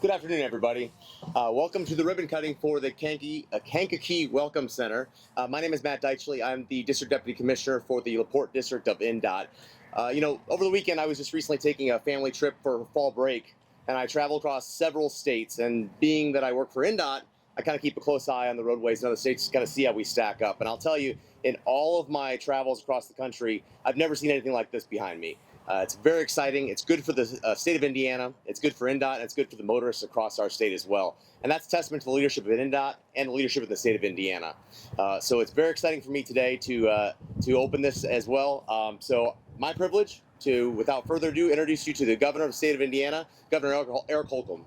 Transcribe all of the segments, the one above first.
Good afternoon, everybody. Welcome to the ribbon cutting for the Kankakee Welcome Center. My name is Matt Deitchley. I'm the District Deputy Commissioner for the LaPorte District of INDOT. Over the weekend, I was just recently taking a family trip for fall break, and I traveled across several states. And being that I work for INDOT, I kind of keep a close eye on the roadways in other states to kind of see how we stack up. And I'll tell you, in all of my travels across the country, I've never seen anything like this behind me. It's very exciting. It's good for the state of Indiana. It's good for INDOT, and it's good for the motorists across our state as well. And that's testament to the leadership of INDOT and the leadership of the state of Indiana. So it's very exciting for me today to open this as well. So my privilege to, without further ado, introduce you to the governor of the state of Indiana, Governor Eric Holcomb.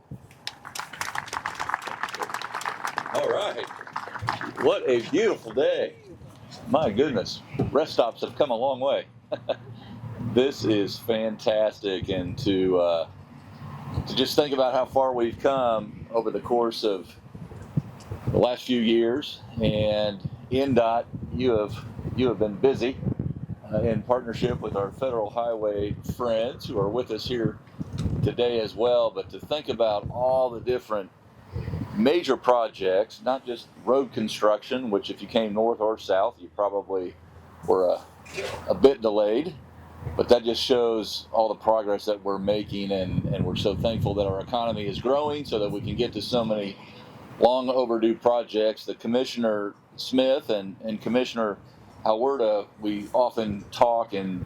All right. What a beautiful day. My goodness. Rest stops have come a long way. This is fantastic, and to just think about how far we've come over the course of the last few years. And INDOT, you have been busy in partnership with our federal highway friends who are with us here today as well. But to think about all the different major projects, not just road construction, which if you came north or south, you probably were a bit delayed. But that just shows all the progress that we're making, and we're so thankful that our economy is growing so that we can get to so many long overdue projects. The Commissioner Smith and Commissioner Holwerda, we often talk and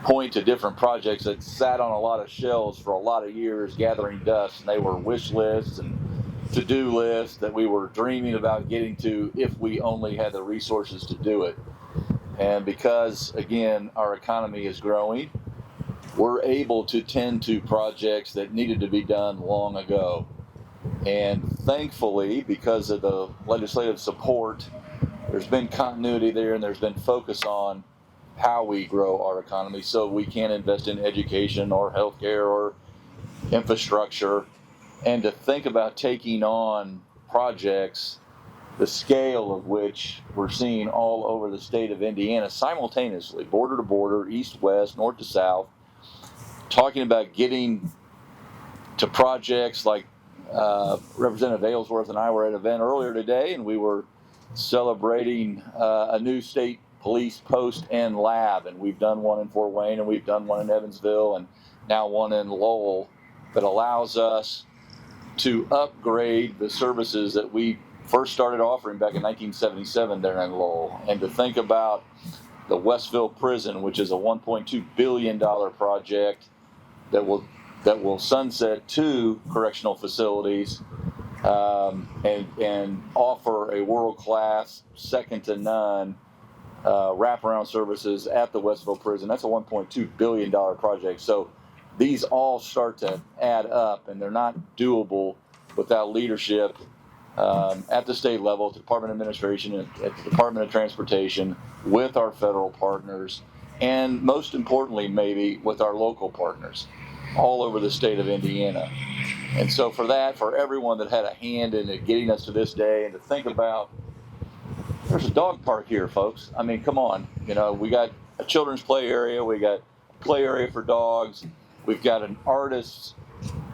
point to different projects that sat on a lot of shelves for a lot of years gathering dust, and they were wish lists and to-do lists that we were dreaming about getting to if we only had the resources to do it. And because, again, our economy is growing, we're able to tend to projects that needed to be done long ago. And thankfully, because of the legislative support, there's been continuity there, and there's been focus on how we grow our economy so we can invest in education or healthcare or infrastructure. And to think about taking on projects the scale of which we're seeing all over the state of Indiana simultaneously, border to border, east, west, north to south, talking about getting to projects like Representative Aylesworth and I were at an event earlier today, and we were celebrating a new state police post and lab, and we've done one in Fort Wayne, and we've done one in Evansville, and now one in Lowell, that allows us to upgrade the services that we first started offering back in 1977 there in Lowell. And to think about the Westville Prison, which is a $1.2 billion project that will sunset 2 correctional facilities and offer a world-class, second to none wraparound services at the Westville Prison. That's a $1.2 billion project. So these all start to add up, and they're not doable without leadership at the state level, at the Department of Administration, at the Department of Transportation, with our federal partners, and most importantly, maybe with our local partners all over the state of Indiana. And so for everyone that had a hand in it, getting us to this day, and to think about, there's a dog park here, folks. I mean, come on. We got a children's play area, we got a play area for dogs, we've got an artist's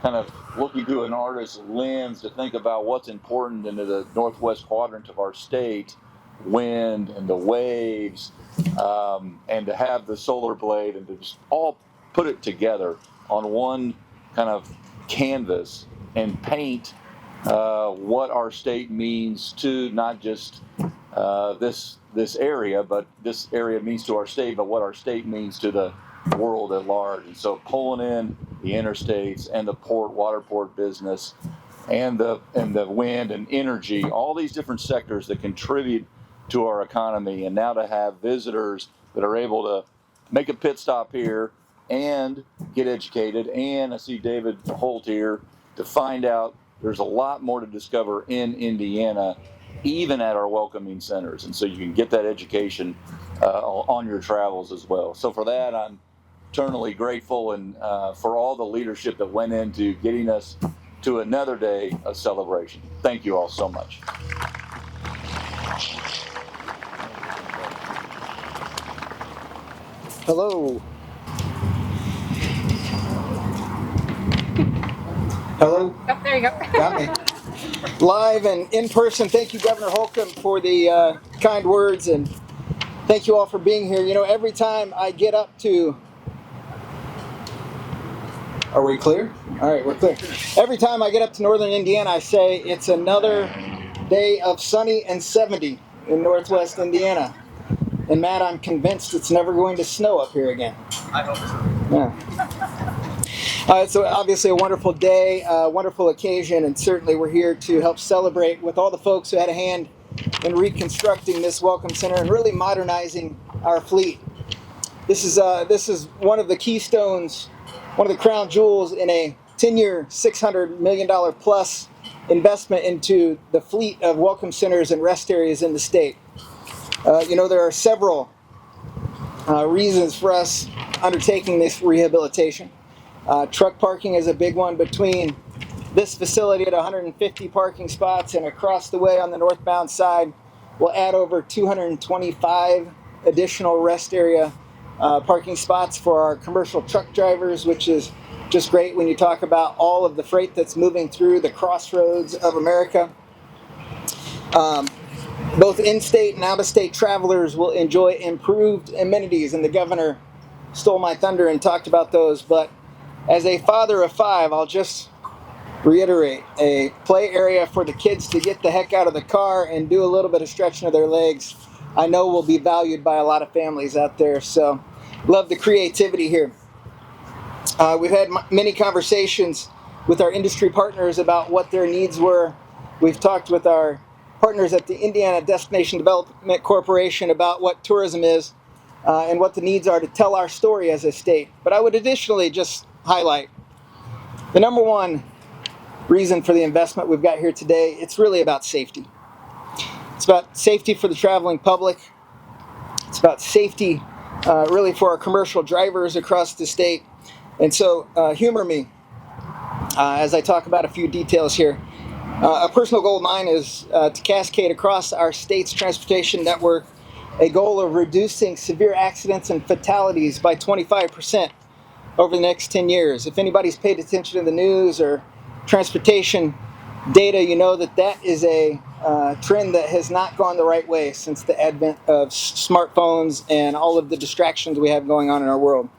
kind of looking through an artist's lens to think about what's important into the northwest quadrant of our state, wind and the waves, and to have the solar blade, and to just all put it together on one kind of canvas and paint what our state means to not just this area, but this area means to our state, but what our state means to the world at large. And so pulling in the interstates and the water port business and the wind and energy, all these different sectors that contribute to our economy, and now to have visitors that are able to make a pit stop here and get educated, and I see David Holt here, to find out there's a lot more to discover in Indiana, even at our welcoming centers. And so you can get that education on your travels as well. So for that, I'm eternally grateful, and for all the leadership that went into getting us to another day of celebration. Thank you all so much. Hello. Hello? Oh, there you go. Got me. Live and in person. Thank you, Governor Holcomb, for the kind words, and thank you all for being here. You know, every time I get up to... Are we clear? All right, we're clear. Every time I get up to northern Indiana, I say it's another day of sunny and 70 in northwest Indiana. And Matt, I'm convinced it's never going to snow up here again. I hope so. Yeah. So obviously a wonderful day, wonderful occasion, and certainly we're here to help celebrate with all the folks who had a hand in reconstructing this Welcome Center and really modernizing our fleet. This is one of the keystones, one of the crown jewels in a 10-year, $600 million plus investment into the fleet of Welcome Centers and rest areas in the state. You know, there are several reasons for us undertaking this rehabilitation. Truck parking is a big one. Between this facility at 150 parking spots and across the way on the northbound side, we'll add over 225 additional rest area parking spots for our commercial truck drivers, which is just great when you talk about all of the freight that's moving through the crossroads of America. Both in-state and out-of-state travelers will enjoy improved amenities, and the governor stole my thunder and talked about those. But as a father of 5, I'll just reiterate, a play area for the kids to get the heck out of the car and do a little bit of stretching of their legs, I know will be valued by a lot of families out there. So love the creativity here. We've had many conversations with our industry partners about what their needs were. We've talked with our partners at the Indiana Destination Development Corporation about what tourism is and what the needs are to tell our story as a state. But I would additionally just highlight the number one reason for the investment we've got here today. It's really about safety. It's about safety for the traveling public. It's about safety really for our commercial drivers across the state. And so humor me as I talk about a few details here. A personal goal of mine is to cascade across our state's transportation network a goal of reducing severe accidents and fatalities by 25% over the next 10 years. If anybody's paid attention to the news or transportation data, you know that that is a trend that has not gone the right way since the advent of smartphones and all of the distractions we have going on in our world.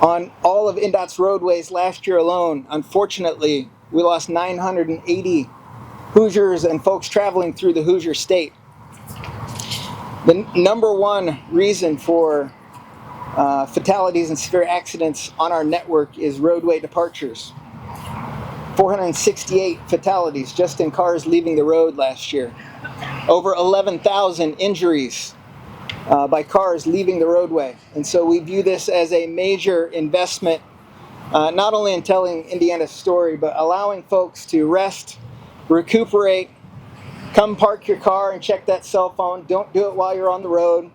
On all of INDOT's roadways last year alone, unfortunately, we lost 980 Hoosiers and folks traveling through the Hoosier state. The number one reason for fatalities and severe accidents on our network is roadway departures. 468 fatalities just in cars leaving the road last year. Over 11,000 injuries by cars leaving the roadway. And so we view this as a major investment, not only in telling Indiana's story, but allowing folks to rest, recuperate, come park your car and check that cell phone. Don't do it while you're on the road.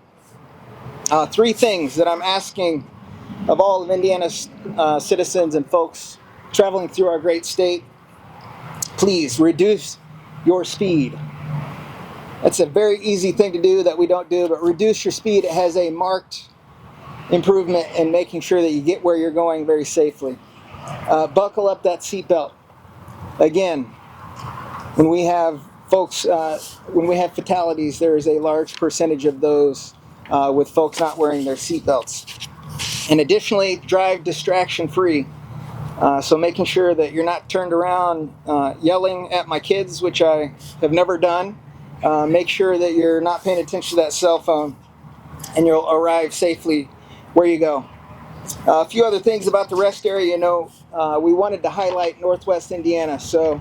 3 things that I'm asking of all of Indiana's citizens and folks traveling through our great state. Please reduce your speed. That's a very easy thing to do that we don't do, but reduce your speed. It has a marked improvement in making sure that you get where you're going very safely. Buckle up that seatbelt. Again, when we have folks, when we have fatalities, there is a large percentage of those with folks not wearing their seatbelts. And additionally, drive distraction-free. So making sure that you're not turned around yelling at my kids, which I have never done. Make sure that you're not paying attention to that cell phone, and you'll arrive safely where you go. A few other things about the rest area. You know, we wanted to highlight Northwest Indiana, so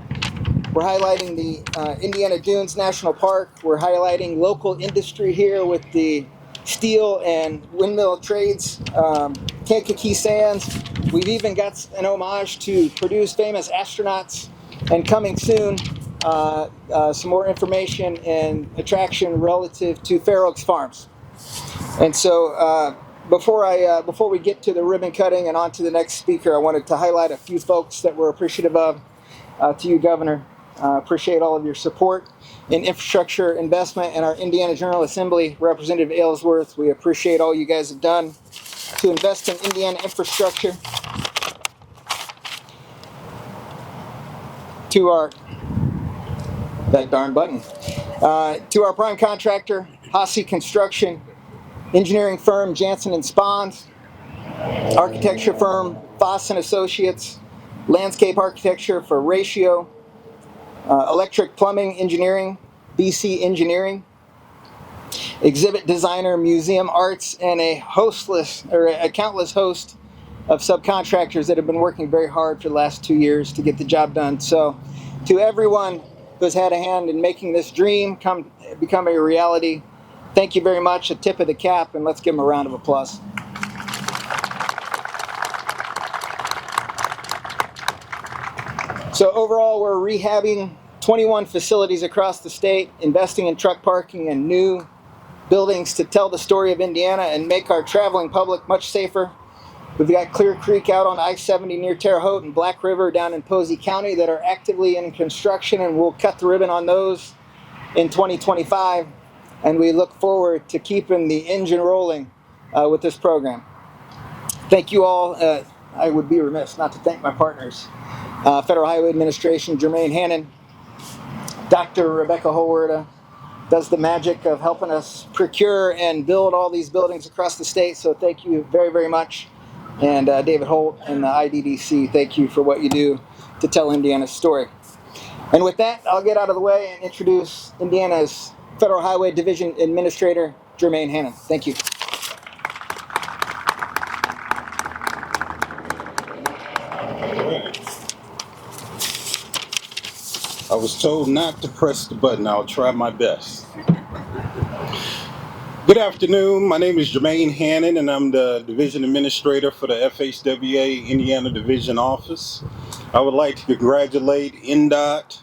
we're highlighting the Indiana Dunes National Park. We're highlighting local industry here with the steel and windmill trades, Kankakee Sands. We've even got an homage to Purdue's famous astronauts, and coming soon, some more information and attraction relative to Fair Oaks Farms. And so before we get to the ribbon cutting and on to the next speaker, I wanted to highlight a few folks that we're appreciative of. To you, Governor, appreciate all of your support in infrastructure investment, and our Indiana General Assembly, Representative Aylesworth. We appreciate all you guys have done to invest in Indiana infrastructure. to our, that darn button, to our prime contractor, Hasse Construction, engineering firm Jansen and Spahns, architecture firm Foss and Associates, landscape architecture for Ratio, electric plumbing engineering, BC Engineering, exhibit designer, museum arts, and a countless host of subcontractors that have been working very hard for the last 2 years to get the job done. So to everyone who's had a hand in making this dream become a reality, thank you very much, a tip of the cap, and let's give them a round of applause. So overall, we're rehabbing 21 facilities across the state, investing in truck parking and new buildings to tell the story of Indiana and make our traveling public much safer. We've got Clear Creek out on I-70 near Terre Haute and Black River down in Posey County that are actively in construction, and we'll cut the ribbon on those in 2025. And we look forward to keeping the engine rolling with this program. Thank you all. I would be remiss not to thank my partners. Federal Highway Administration, Jermaine Hannon, Dr. Rebecca Holwerda, does the magic of helping us procure and build all these buildings across the state. So thank you very, very much. And David Holt and the IDDC, thank you for what you do to tell Indiana's story. And with that, I'll get out of the way and introduce Indiana's Federal Highway Division Administrator, Jermaine Hannon. Thank you. I was told not to press the button. I'll try my best. Good afternoon. My name is Jermaine Hannon, and I'm the Division Administrator for the FHWA Indiana Division Office. I would like to congratulate INDOT,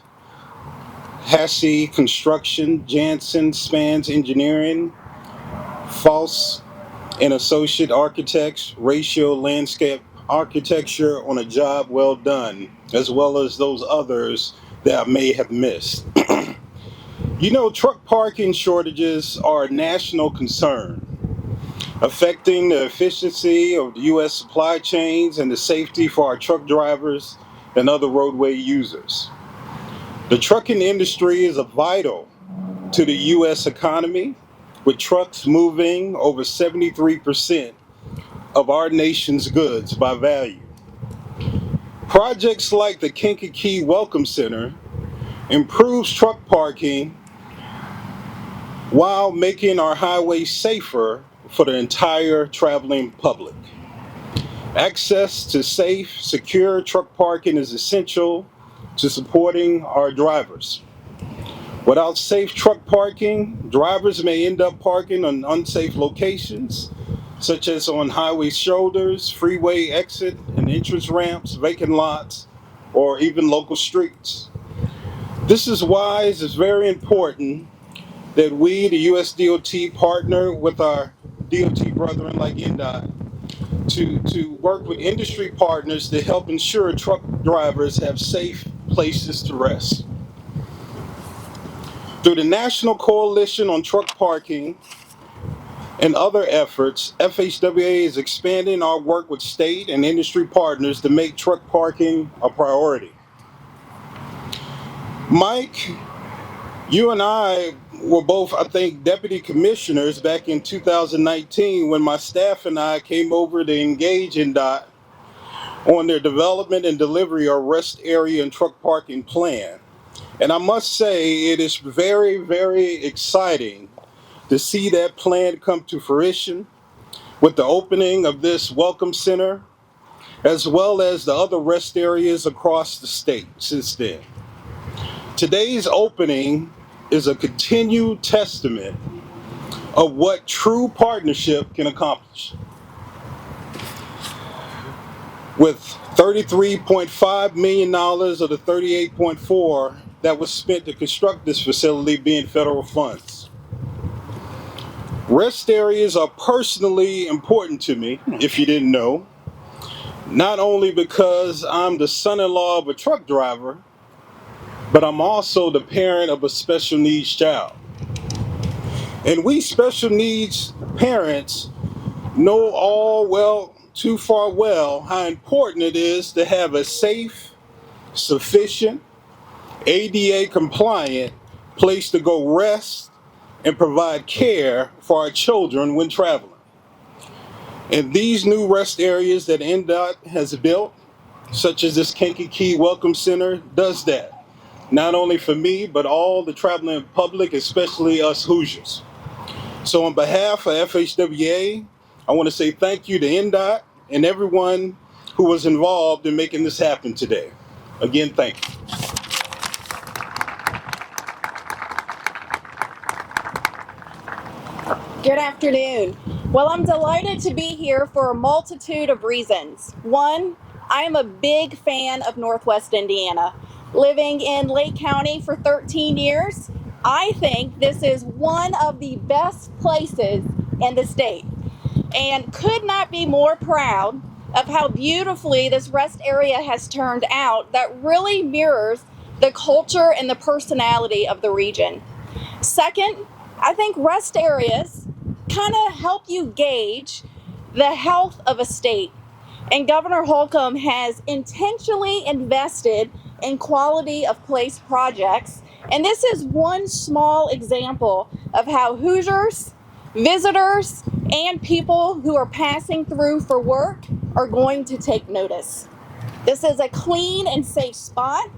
Hasse Construction, Jansen Spahns Engineering, Foss and Associate Architects, Ratio Landscape Architecture on a job well done, as well as those others that I may have missed. You know, truck parking shortages are a national concern, affecting the efficiency of the U.S. supply chains and the safety for our truck drivers and other roadway users. The trucking industry is vital to the U.S. economy, with trucks moving over 73% of our nation's goods by value. Projects like the Kankakee Welcome Center improves truck parking while making our highways safer for the entire traveling public. Access to safe, secure truck parking is essential to supporting our drivers. Without safe truck parking, drivers may end up parking on unsafe locations, such as on highway shoulders, freeway exit and entrance ramps, vacant lots, or even local streets. This is why it's very important that we, the U.S. DOT, partner with our DOT brethren like INDOT to work with industry partners to help ensure truck drivers have safe places to rest. Through the National Coalition on Truck Parking and other efforts, FHWA is expanding our work with state and industry partners to make truck parking a priority. Mike, you and I were both, I think, deputy commissioners back in 2019 when my staff and I came over to engage INDOT on their development and delivery of rest area and truck parking plan. And I must say, it is very, very exciting to see that plan come to fruition with the opening of this Welcome Center, as well as the other rest areas across the state since then. Today's opening is a continued testament of what true partnership can accomplish. With $33.5 million of the $38.4 that was spent to construct this facility being federal funds. Rest areas are personally important to me, if you didn't know, not only because I'm the son-in-law of a truck driver, but I'm also the parent of a special needs child. And we special needs parents know too far well how important it is to have a safe, sufficient, ADA compliant place to go rest and provide care for our children when traveling. And these new rest areas that INDOT has built, such as this Kankakee Welcome Center, does that. Not only for me, but all the traveling public, especially us Hoosiers. So on behalf of FHWA, I want to say thank you to INDOT and everyone who was involved in making this happen today. Again, thank you. Good afternoon. Well, I'm delighted to be here for a multitude of reasons. One, I am a big fan of Northwest Indiana. Living in Lake County for 13 years, I think this is one of the best places in the state, and could not be more proud of how beautifully this rest area has turned out that really mirrors the culture and the personality of the region. Second, I think rest areas kind of help you gauge the health of a state. And Governor Holcomb has intentionally invested in quality of place projects. And this is one small example of how Hoosiers, visitors, and people who are passing through for work are going to take notice. This is a clean and safe spot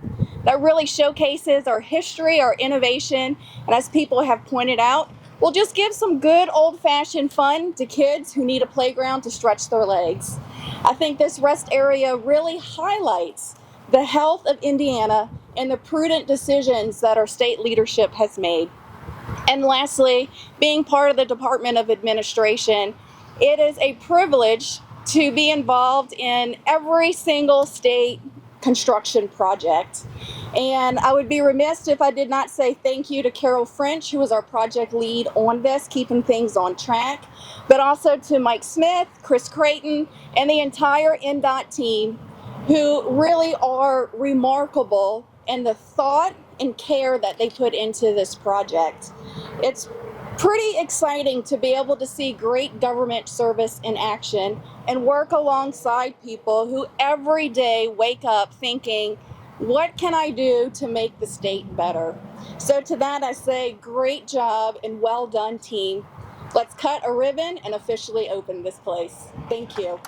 that really showcases our history, our innovation, and as people have pointed out, will just give some good old-fashioned fun to kids who need a playground to stretch their legs. I think this rest area really highlights the health of Indiana and the prudent decisions that our state leadership has made. And lastly, being part of the Department of Administration, it is a privilege to be involved in every single state construction project. And I would be remiss if I did not say thank you to Carol French, who was our project lead on this, keeping things on track, but also to Mike Smith, Chris Creighton, and the entire INDOT team, who really are remarkable in the thought and care that they put into this project. It's pretty exciting to be able to see great government service in action and work alongside people who every day wake up thinking, what can I do to make the state better? So to that I say, great job and well done, team. Let's cut a ribbon and officially open this place. Thank you.